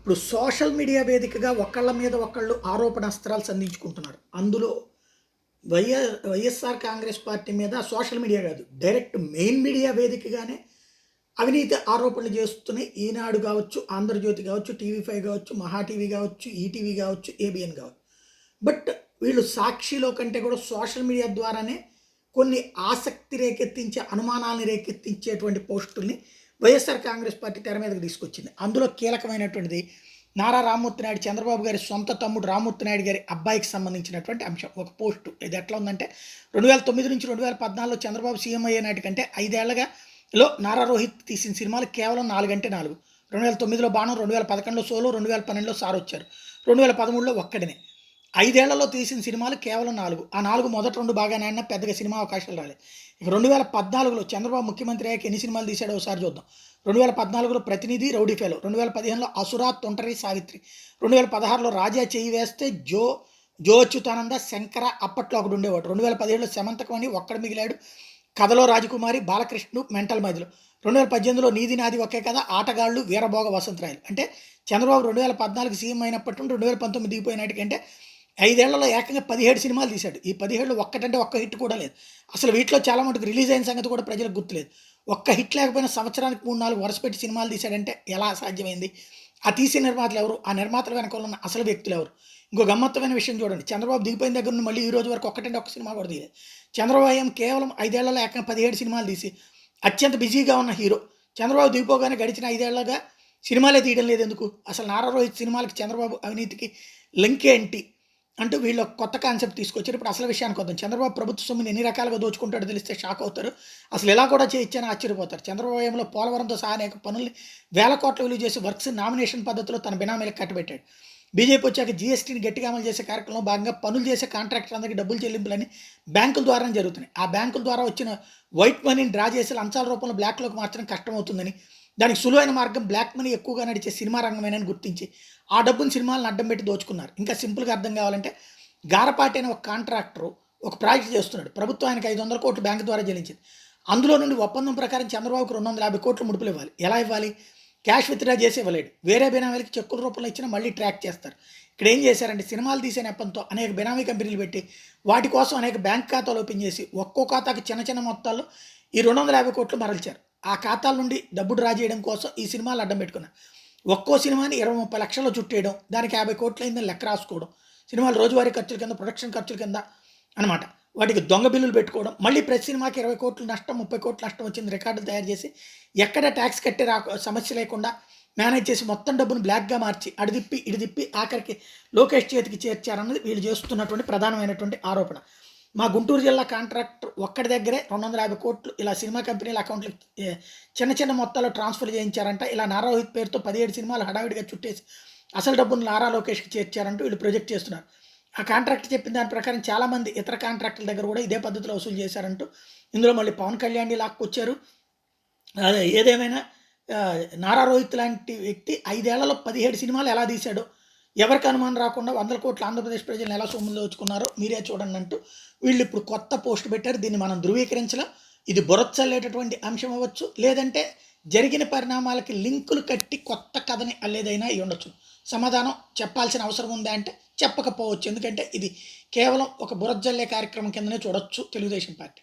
ఇప్పుడు social media వేదికగా ఒకళ్ళ మీద ఒకళ్ళు ఆరోపణాస్త్రాలు సంధించుకుంటున్నారు. అందులో వైఎస్ఆర్ కాంగ్రెస్ పార్టీ మీద సోషల్ మీడియా కాదు, డైరెక్ట్ మెయిన్ మీడియా వేదికగానే అవినీతి ఆరోపణలు చేస్తున్నాయి. ఈనాడు కావచ్చు, ఆంధ్రజ్యోతి కావచ్చు, టీవీ5 కావచ్చు, మహా టీవీ కావచ్చు, ఈటీవీ కావచ్చు, ఏబిఎన్ కావచ్చు. బట్ వీళ్ళు సాక్షిలో కంటే కూడా సోషల్ మీడియా ద్వారానే కొన్ని ఆసక్తి రేకెత్తించే, అనుమానాలను రేకెత్తించేటువంటి పోస్టుల్ని వైఎస్ఆర్ కాంగ్రెస్ పార్టీ తెర మీదకి తీసుకొచ్చింది. అందులో కీలకమైనటువంటిది నారా రామ్మూర్తి నాయుడు, చంద్రబాబు గారి సొంత తమ్ముడు రామ్మూర్తి నాయుడు గారి అబ్బాయికి సంబంధించినటువంటి అంశం. ఒక పోస్టు ఇది ఎట్లా ఉందంటే, 2009 నుంచి 2014లో చంద్రబాబు సీఎం అయ్యే నాటికంటే 5 ఏళ్లగా నారా రోహిత్ తీసిన సినిమాలు కేవలం 4 అంటే 4. 2009లో బాణం, 2011లో సోలో, 2012లో సార్ వచ్చారు, 2013లో ఒక్కడినే. 5 ఏళ్లలో తీసిన సినిమాలు కేవలం 4. ఆ 4 మొదటి 2 బాగానే అయినా పెద్దగా సినిమా అవకాశాలు రాలేదు. ఇక 2014లో చంద్రబాబు ముఖ్యమంత్రి అయ్యాక ఎన్ని సినిమాలు తీశాడో ఒకసారి చూద్దాం. 2014లో ప్రతినిధి, రౌడీ ఫెలో. 2015లో అసురా, తొంటరి, సావిత్రి. 2016లో రాజా చెయ్యి వేస్తే, జో అచ్యుతానంద, శంకర అప్పట్లో ఒకడు ఉండేవాడు. 2017లో శమంతకం అని ఒక్కడు మిగిలాడు, కథలో రాజకుమారి, బాలకృష్ణుడు, మెంటల్ మధ్యలో. 2018లో నీది నాది ఒకే కథ, ఆటగాళ్ళు, వీరభోగ వసంతరాయలు. అంటే చంద్రబాబు 2014 సీఎం అయినప్పటి నుండి 2019 దిగిపోయినట్టుకంటే 5 ఏళ్లలో ఏకంగా 17 సినిమాలు తీశాడు. ఈ 17లో ఒక్కటంటే ఒక్క హిట్ కూడా లేదు. అసలు వీటిలో చాలా మటుకు రిలీజ్ అయిన సంగతి కూడా ప్రజలకు గుర్తులేదు. ఒక్క హిట్ లేకపోయినా సంవత్సరానికి 3-4 వరుస పెట్టి సినిమాలు తీశాడంటే ఎలా సాధ్యమైంది? ఆ తీసే నిర్మాతలు ఎవరు? ఆ నిర్మాతల వెనక ఉన్న అసలు వ్యక్తులు ఎవరు? ఇంకో గమ్మత్తమైన విషయం చూడండి, చంద్రబాబు దిగిపోయిన దగ్గర నుండి మళ్ళీ ఈ రోజు వరకు ఒక్కటంటే ఒక్క సినిమా కూడా తీయలేదు. చంద్రబాబు కేవలం 5 ఏళ్లలో ఏకంగా 17 సినిమాలు తీసి అత్యంత బిజీగా ఉన్న హీరో. చంద్రబాబు దిగిపోగానే గడిచిన 5 ఏళ్లుగా సినిమాలే తీయడం లేదు ఎందుకు? అసలు నారా రోహిత్ సినిమాలకి చంద్రబాబు అవినీతికి లింక్ ఏంటి అంటూ వీళ్ళు కొత్త కాన్సెప్ట్ తీసుకొచ్చారు. ఇప్పుడు అసలు విషయానికి వద్దాం. చంద్రబాబు ప్రభుత్వ సొమ్ముని ఎన్ని రకాలుగా దోచుకుంటాడో తెలిస్తే షాక్ అవుతారు. అసలు ఎలా కూడా చేయొచ్చని ఆశ్చర్యపోతారు. చంద్రబాబు పోలవరంతో సహా అనేక పనుల్ని వేల కోట్ల విలువ చేసి వర్క్స్ నామినేషన్ పద్ధతిలో తన బినామీలకు కట్టబెట్టాడు. బీజేపీ వచ్చాక జీఎస్టీని గట్టిగా అమలు చేసే కార్యక్రమంలో భాగంగా పనులు చేసే కాంట్రాక్టర్లందరికీ డబ్బులు చెల్లింపులని బ్యాంకుల ద్వారానే జరుగుతున్నాయి. ఆ బ్యాంకుల ద్వారా వచ్చిన వైట్ మనీని డ్రా చేసి లంచాల రూపంలో బ్లాక్లోకి మార్చడం కష్టమవుతుందని, దానికి సులువైన మార్గం బ్లాక్ మనీ ఎక్కువగా నడిచే సినిమా రంగమేనని గుర్తించి ఆ డబ్బును సినిమాలను అడ్డం పెట్టి దోచుకున్నారు. ఇంకా సింపుల్గా అర్థం కావాలంటే, గారపాటి అనే ఒక కాంట్రాక్టరు ఒక ప్రాజెక్ట్ చేస్తున్నాడు. ప్రభుత్వం ఆయనకు 500 కోట్లు బ్యాంకు ద్వారా చెల్లించింది. అందులో నుండి ఒప్పందం ప్రకారం చంద్రబాబుకు 250 కోట్లు ముడుపులు ఇవ్వాలి. ఎలా ఇవ్వాలి? క్యాష్ విత్డ్రా చేసి ఇవ్వలేడు. వేరే బినామీలకి చెక్కుల రూపంలో ఇచ్చినా మళ్ళీ ట్రాక్ చేస్తారు. ఇక్కడ ఏం చేశారంటే, సినిమాలు తీసే నెపంతో అనేక బినామీ కంపెనీలు పెట్టి వాటి కోసం అనేక బ్యాంక్ ఖాతాలు ఓపెన్ చేసి ఒక్కో ఖాతాకి చిన్న చిన్న మొత్తాల్లో ఈ 250 కోట్లు మరల్చారు. ఆ ఖాతాల నుండి డబ్బు డ్రా చేయడం కోసం ఈ సినిమాలు అడ్డం పెట్టుకున్నారు. ఒక్కో సినిమాని 20-30 లక్షల్లో చుట్టేయడం, దానికి 50 కోట్లు అయిందని లెక్క రాసుకోవడం, సినిమాలు రోజువారీ ఖర్చుల కింద, ప్రొడక్షన్ ఖర్చుల కింద అనమాట. వాటికి దొంగ బిల్లులు పెట్టుకోవడం, మళ్ళీ ప్రతి సినిమాకి 20 కోట్లు నష్టం, 30 కోట్లు నష్టం వచ్చింది రికార్డులు తయారు చేసి ఎక్కడ ట్యాక్స్ కట్టే సమస్య లేకుండా మేనేజ్ చేసి మొత్తం డబ్బును బ్లాక్గా మార్చి అడిదిప్పి ఇడిదిప్పి ఆఖరికి లోకేష్ చేతికి చేర్చారన్నది వీళ్ళు చేస్తున్నటువంటి ప్రధానమైనటువంటి ఆరోపణ. మా గుంటూరు జిల్లా కాంట్రాక్టర్ ఒక్కడి దగ్గరే 250 కోట్లు ఇలా సినిమా కంపెనీల అకౌంట్లకు చిన్న చిన్న మొత్తాల్లో ట్రాన్స్ఫర్ చేయించారంట. ఇలా నారా రోహిత్ పేరుతో 17 సినిమాలు హడావిడిగా చుట్టేసి అసలు డబ్బును నారా లోకేష్కి చేర్చారంటూ వీళ్ళు ప్రొజెక్ట్ చేస్తున్నారు. ఆ కాంట్రాక్టర్ చెప్పిన దాని ప్రకారం చాలామంది ఇతర కాంట్రాక్టర్ల దగ్గర కూడా ఇదే పద్ధతిలో వసూలు చేశారంటూ ఇందులో మళ్ళీ పవన్ కళ్యాణ్ని లాక్కొచ్చారు. అదే ఏదేమైనా నారా రోహిత్ లాంటి వ్యక్తి 5 ఏళ్లలో 17 సినిమాలు ఎలా తీశాడో, ఎవరికి అనుమానం రాకుండా 100 కోట్ల ఆంధ్రప్రదేశ్ ప్రజలను ఎలా సొమ్ములు దోచుకున్నారో మీరే చూడండి అంటూ వీళ్ళు ఇప్పుడు కొత్త పోస్ట్ పెట్టారు. దీన్ని మనం ధృవీకరించలేం. ఇది బురచ్చల్లేటటువంటి అంశం అవ్వచ్చు, లేదంటే జరిగిన పరిణామాలకి లింకులు కట్టి కొత్త కథని అల్లేదైనా అయి ఉండొచ్చు. సమాధానం చెప్పాల్సిన అవసరం ఉందా అంటే చెప్పకపోవచ్చు. ఎందుకంటే ఇది కేవలం ఒక బురజ్జల్లే కార్యక్రమం కిందనే చూడొచ్చు తెలుగుదేశం పార్టీ.